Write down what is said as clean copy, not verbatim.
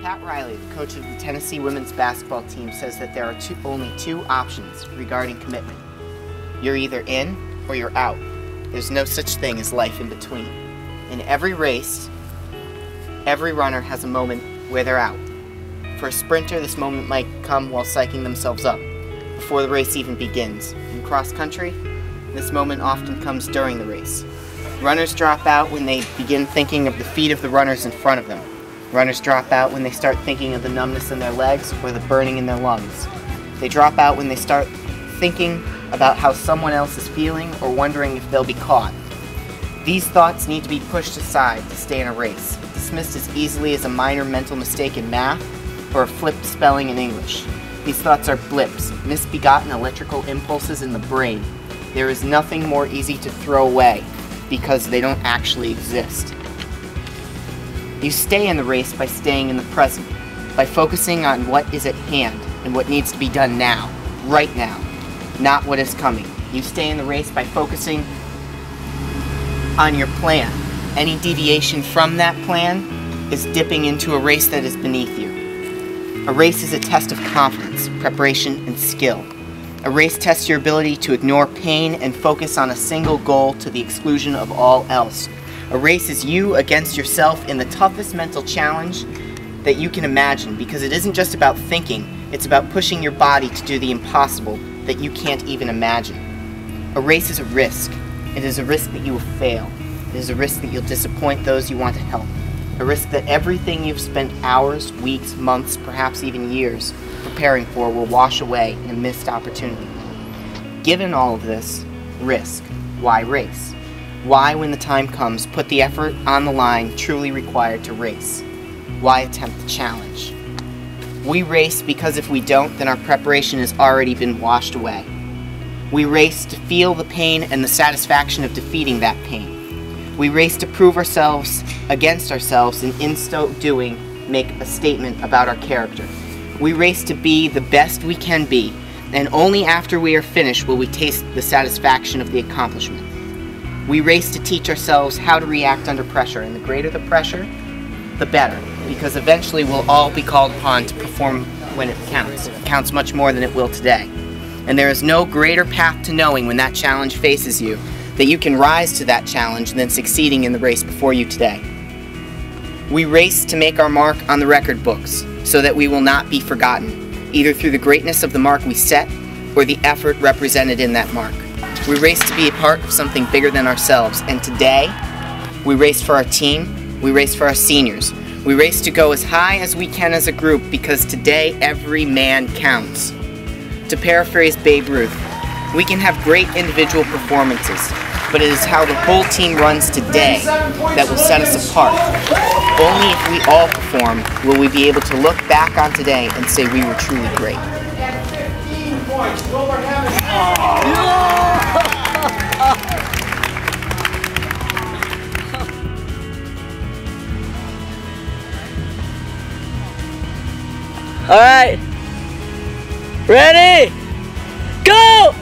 Pat Riley, the coach of the Tennessee women's basketball team, says that there are only two options regarding commitment. You're either in or you're out. There's no such thing as life in between. In every race, every runner has a moment where they're out. For a sprinter, this moment might come while psyching themselves up, before the race even begins. In cross country, this moment often comes during the race. Runners drop out when they begin thinking of the feet of the runners in front of them. Runners drop out when they start thinking of the numbness in their legs or the burning in their lungs. They drop out when they start thinking about how someone else is feeling or wondering if they'll be caught. These thoughts need to be pushed aside to stay in a race, dismissed as easily as a minor mental mistake in math or a flipped spelling in English. These thoughts are blips, misbegotten electrical impulses in the brain. There is nothing more easy to throw away because they don't actually exist. You stay in the race by staying in the present, by focusing on what is at hand and what needs to be done now, right now, not what is coming. You stay in the race by focusing on your plan. Any deviation from that plan is dipping into a race that is beneath you. A race is a test of confidence, preparation, and skill. A race tests your ability to ignore pain and focus on a single goal to the exclusion of all else. A race is you against yourself in the toughest mental challenge that you can imagine, because it isn't just about thinking, it's about pushing your body to do the impossible that you can't even imagine. A race is a risk. It is a risk that you will fail. It is a risk that you'll disappoint those you want to help. A risk that everything you've spent hours, weeks, months, perhaps even years preparing for will wash away in a missed opportunity. Given all of this risk, why race? Why, when the time comes, put the effort on the line truly required to race? Why attempt the challenge? We race because if we don't, then our preparation has already been washed away. We race to feel the pain and the satisfaction of defeating that pain. We race to prove ourselves against ourselves, and in so doing, make a statement about our character. We race to be the best we can be, and only after we are finished will we taste the satisfaction of the accomplishment. We race to teach ourselves how to react under pressure, and the greater the pressure, the better, because eventually we'll all be called upon to perform when it counts. It counts much more than it will today. And there is no greater path to knowing when that challenge faces you that you can rise to that challenge than succeeding in the race before you today. We race to make our mark on the record books so that we will not be forgotten, either through the greatness of the mark we set or the effort represented in that mark. We race to be a part of something bigger than ourselves, and today, we race for our team, we race for our seniors. We race to go as high as we can as a group, because today every man counts. To paraphrase Babe Ruth, we can have great individual performances, but it is how the whole team runs today that will set us apart. Only if we all perform will we be able to look back on today and say we were truly great. 15 points. All right, ready, go!